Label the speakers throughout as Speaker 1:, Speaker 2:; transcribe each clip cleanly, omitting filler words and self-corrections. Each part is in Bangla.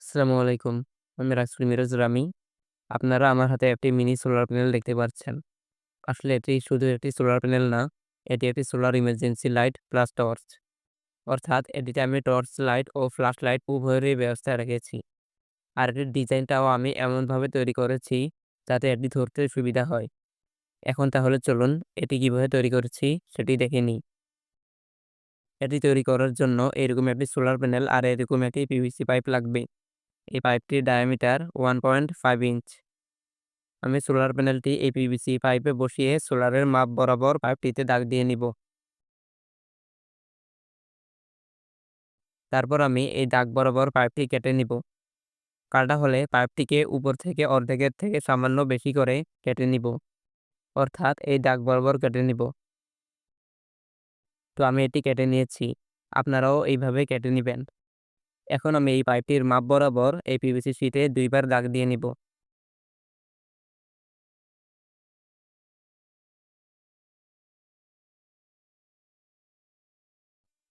Speaker 1: আসসালামু আলাইকুম। আমি রাসেল মিরাজ রামি। আপনারা আমার হাতে একটি মিনি সোলার প্যানেল দেখতে পাচ্ছেন। আসলে এটি শুধু একটি সোলার প্যানেল না, এটি একটি solar emergency light plus torch. অর্থাৎ এটিতে আমি টর্চ লাইট ও ফ্ল্যাশ লাইট উভয়েরই ব্যবস্থা রেখেছি। আর এটির ডিজাইনটাও আমি এমনভাবে তৈরি করেছি যাতে এটি ধরতে সুবিধা হয়। এখন তাহলে চলুন এটি কিভাবে তৈরি করেছি সেটি দেখে নিই। এটি তৈরি করার জন্য এরকম একটি সোলার প্যানেল আর এরকম একটি পিভিসি পাইপ লাগবে। এই পাইপটির ডায়ামিটার 1.5 ইঞ্চ। আমি সোলার প্যানেলটি এই পিভিসি পাইপে বসিয়ে সোলারের মাপ বরাবর পাইপটিতে দাগ দিয়ে নিব। তারপর আমি এই দাগ বরাবর পাইপটি কেটে নিব। কাটা হলে পাইপটিকে উপর থেকে অর্ধেকের থেকে সামান্য বেশি করে কেটে নিব। অর্থাৎ এই দাগ বরাবর কেটে নিব। তো আমি এটি কেটে নিয়েছি। আপনারাও এইভাবে কেটে নিবেন। এখন আমি এই পাইপটির মাপ বরাবর এই পিভিসি শীটে ২ বার দাগ দিয়ে নিব।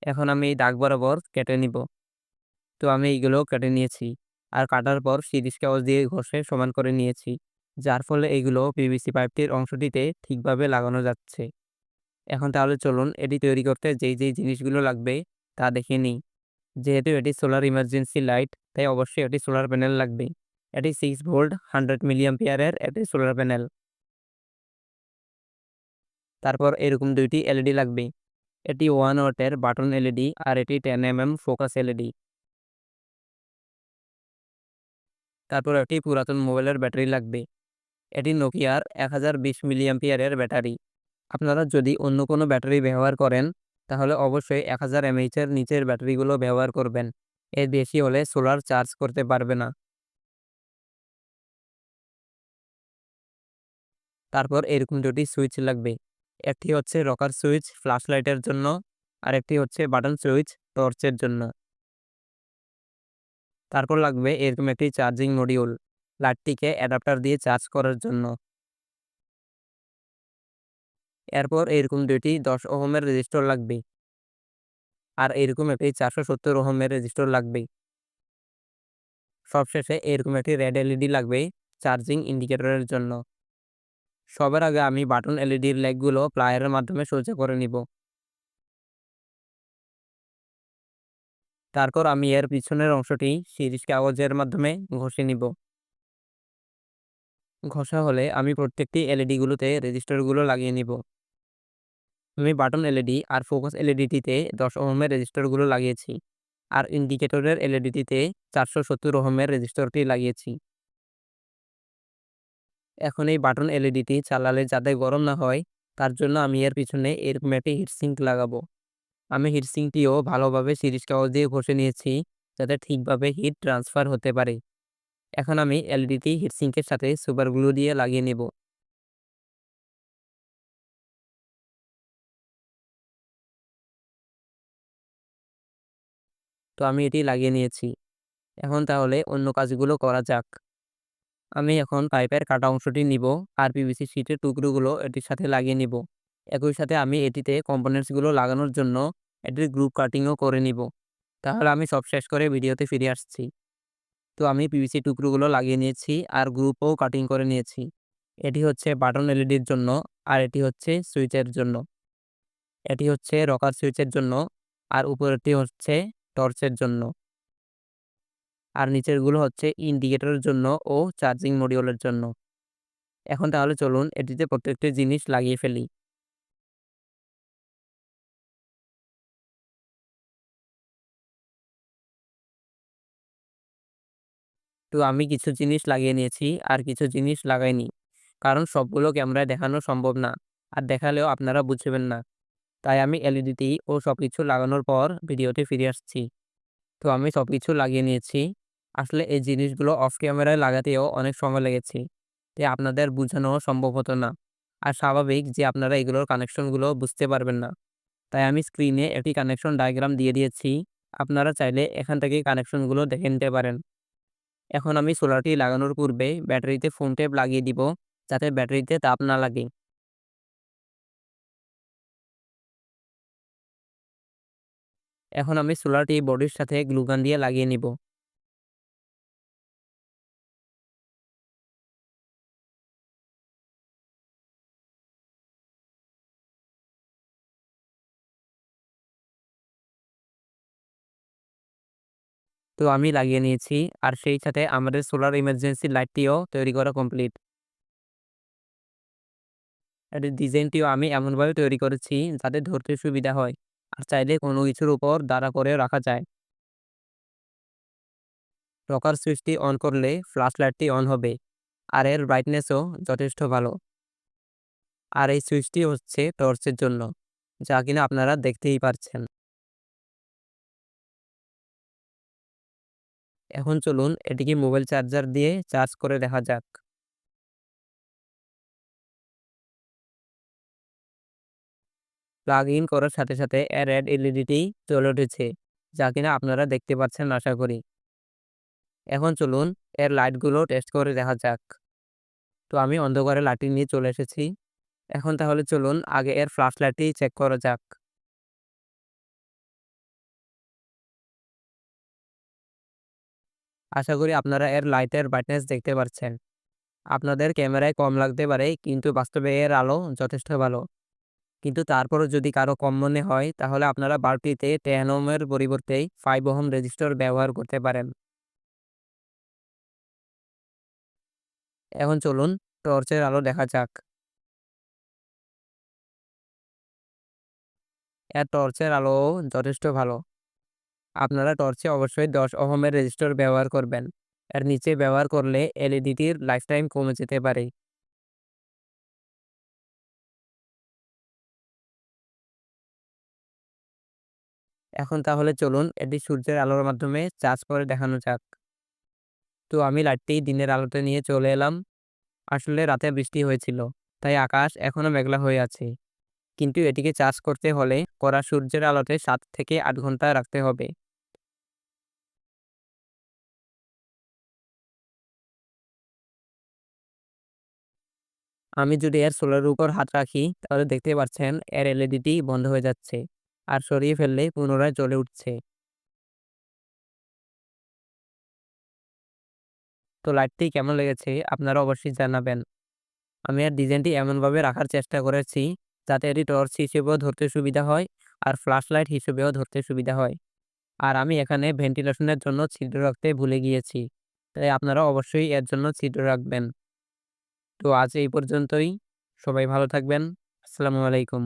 Speaker 1: এখন আমি এই দাগ বরাবর কেটে নিব। তো আমি এইগুলোও কেটে নিয়েছি। আর কাটার পর সিরিজ কাগজ দিয়ে ঘষে সমান করে নিয়েছি। যার ফলে এগুলো পিভিসি পাইপটির অংশটিতে ঠিকভাবে লাগানো যাচ্ছে। এখন তাহলে চলুন এটি তৈরি করতে যেই জিনিসগুলো লাগবে তা দেখে নিই। যেহেতু এটি সোলার ইমার্জেন্সি লাইট তাই অবশ্যই এটি সোলার প্যানেল লাগবে। এটি 6 ভোল্ট 100 মিলিঅ্যাম্পিয়ারের একটি সোলার প্যানেল। তারপর এরকম ২ টি এলইডি লাগবে। এটি 1 ওয়াটের বাটন এলইডি আর এটি 10 ফোকাস এলইডি। তারপর একটি পুরাতন মোবাইলের ব্যাটারি লাগবে। এটি নোকিয়ার 1020 মিলিঅ্যাম্পিয়ারের ব্যাটারি। আপনারা যদি অন্য কোনো ব্যাটারি ব্যবহার করেন, তাহলে অবশ্যই 1000 এমএএইচ-এর নিচের ব্যাটারিগুলো ব্যবহার করবেন। এর বেশি হলে সোলার চার্জ করতে পারবে না। তারপর এরকম ২ টি সুইচ লাগবে। একটি হচ্ছে রকার সুইচ ফ্ল্যাশ লাইটের জন্য, আরেকটি হচ্ছে বাটন সুইচ টর্চের জন্য। তারপর লাগবে এরকম একটি চার্জিং মডিউল, লাইটটিকে অ্যাডাপ্টার দিয়ে চার্জ করার জন্য। এরপর এরকম ২ টি ১০ ওহমের রেজিস্টর লাগবে। আর এরকম একটি ৪৭০ ওহমের রেজিস্টর লাগবে। সবশেষে এরকম একটি রেড এলইডি লাগবে চার্জিং ইন্ডিকেটরের জন্য। সবার আগে আমি বাটন এলইডির লেগগুলো প্লায়ারের মাধ্যমে সোজা করে নিব। তারপর আমি এর পিছনের অংশটি সিরিজ কাগজের মাধ্যমে ঘষে নিব। ঘষা হলে আমি প্রত্যেকটি এলইডিগুলোতে রেজিস্টরগুলো লাগিয়ে নিব। আমি বাটন এলইডি আর ফোকাস এলইডিটিতে ১০ ওহমের রেজিস্টরগুলো লাগিয়েছি। আর ইন্ডিকেটরের এলইডিটিতে ৪৭০ ওহমের রেজিস্টরটি লাগিয়েছি। এখন এই বাটন এলইডিটি চালালে যাতে গরম না হয়, তার জন্য আমি এর পিছনে এরকম একটি হিটসিঙ্ক লাগাবো। আমি হিটসিঙ্কটিও ভালোভাবে সিরিজ কাগজ দিয়ে ঘষে নিয়েছি, যাতে ঠিকভাবে হিট ট্রান্সফার হতে পারে। এখন আমি এলইডিটি হিটসিঙ্কের সাথে সুপার গ্লু দিয়ে লাগিয়ে নেব। তো আমি এটি লাগিয়ে নিয়েছি। এখন তাহলে অন্য কাজগুলো করা যাক। আমি এখন পাইপের কাটা অংশটি নিব আর পিভিসি শীটের টুকরোগুলো এটির সাথে লাগিয়ে নিব। একই সাথে আমি এটিতে কম্পোনেন্টস গুলো লাগানোর জন্য এটির গ্রুপ কাটিংও করে নিব। তাহলে আমি সব শেষ করে ভিডিওতে ফিরে আসছি। তো আমি পিভিসি টুকরোগুলো লাগিয়ে নিয়েছি আর গ্রুপও কাটিং করে নিয়েছি। এটি হচ্ছে বাটন এলইডির জন্য আর এটি হচ্ছে সুইচের জন্য। এটি হচ্ছে রকার সুইচের জন্য আর উপরেরটি হচ্ছে টর্চের জন্য। আর নিচেরগুলো হচ্ছে ইন্ডিকেটরের জন্য ও চার্জিং মডিউলের জন্য। এখন তাহলে চলুন এটিতে প্রত্যেকটি জিনিস লাগিয়ে ফেলি। তো আমি কিছু জিনিস লাগিয়ে নিয়েছি আর কিছু জিনিস লাগাইনি। কারণ সবগুলো ক্যামেরায় দেখানো সম্ভব না। আর দেখালেও আপনারা বুঝবেন না। তাই আমি এলইডিটি ও সবকিছু লাগানোর পর ভিডিওতে ফিরে আসছি। তো আমি সবকিছু লাগিয়ে নিয়েছি। আসলে এই জিনিসগুলো অফ ক্যামেরায় লাগাতেও অনেক সময় লেগেছে। তাই আপনাদের বুঝানো সম্ভব হতো না। আর স্বাভাবিক যে আপনারা এগুলোর কানেকশনগুলো বুঝতে পারবেন না। তাই আমি স্ক্রিনে একটি কানেকশন ডায়াগ্রাম দিয়ে দিয়েছি। আপনারা চাইলে এখান থেকে কানেকশনগুলো দেখে নিতে পারেন। এখন আমি সোলারটি লাগানোর পূর্বে ব্যাটারিতে ফোম টেপ লাগিয়ে দিব, যাতে ব্যাটারিতে তাপ না লাগে। এখন আমি সোলারটি বডির সাথে গ্লু গান দিয়ে লাগিয়ে নিব। তো আমি লাগিয়ে নিয়েছি। আর সেই সাথে আমাদের সোলার ইমার্জেন্সি লাইটটিও তৈরি করা কমপ্লিট। এটির ডিজাইনটিও আমি এমনভাবে তৈরি করেছি যাতে ধরতে সুবিধা হয়। আর চাইলে কোনো কিছুর উপর দাঁড়া করে রাখা যায়। রকার সুইচটি অন করলে ফ্ল্যাশ লাইটটি অন হবে। আর এর ব্রাইটনেসও যথেষ্ট ভালো। আর এই সুইচটি হচ্ছে টর্চের জন্য, যা কিনা আপনারা দেখতেই পারছেন। এখন চলুন এটিকে মোবাইল চার্জার দিয়ে চার্জ করে দেখা যাক। প্লাগ ইন করার সাথে সাথে এর রেড এলইডিটি জ্বলে উঠেছে, যা কিনা আপনারা দেখতে পাচ্ছেন আশা করি। এখন চলুন এর লাইটগুলো টেস্ট করে দেখা যাক। তো আমি অন্ধকারে লাইটটি নিয়ে চলে এসেছি। এখন তাহলে চলুন আগে এর ফ্ল্যাশ লাইটটি চেক করা যাক। আশা করি আপনারা এর লাইটের ব্রাইটনেস দেখতে পাচ্ছেন। আপনাদের ক্যামেরায় কম লাগতে পারে, কিন্তু বাস্তবে এর আলো যথেষ্ট ভালো। কিন্তু তারপরও যদি কারো কম মনে হয়, তাহলে আপনারা বাল্বটিতে 10 ওহমের পরিবর্তে 5 ওহম রেজিস্টর ব্যবহার করতে পারেন। এখন চলুন টর্চের আলো দেখা যাক। এর টর্চের আলোও যথেষ্ট ভালো। আপনারা টর্চে অবশ্যই 10 ওহমের রেজিস্টর ব্যবহার করবেন। এর নিচে ব্যবহার করলে এলইডিটির লাইফটাইম কমে যেতে পারে। এখন তাহলে চলুন এটি সূর্যের আলোর মাধ্যমে চার্জ করে দেখানো যাক। তো আমি লাইটটি দিনের আলোতে নিয়ে চলে এলাম। আসলে রাতে বৃষ্টি হয়েছিল, তাই আকাশ এখনো মেঘলা হয়ে আছে। কিন্তু এটিকে চার্জ করতে হলে কড়া সূর্যের আলোতে ৭ থেকে ৮ ঘন্টা রাখতে হবে। আমি যদি এর সোলারের উপর হাত রাখি, তাহলে দেখতে পাচ্ছেন এর এলইডিটি বন্ধ হয়ে যাচ্ছে। আর সরিয়ে ফেললে পুনরায় জ্বলে উঠছে। তো লাইটটি কেমন লেগেছে আপনারা অবশ্যই জানাবেন। আমি এর ডিজাইনটি এমনভাবে রাখার চেষ্টা করেছি যাতে এটি টর্চ হিসেবেও ধরতে সুবিধা হয়, আর ফ্ল্যাশ লাইট হিসেবেও ধরতে সুবিধা হয়। আর আমি এখানে ভেন্টিলেশনের জন্য ছিদ্র রাখতে ভুলে গিয়েছি। তাই আপনারা অবশ্যই এর জন্য ছিদ্র রাখবেন। তো আজ এই পর্যন্তই। সবাই ভালো থাকবেন। আসসালামু আলাইকুম।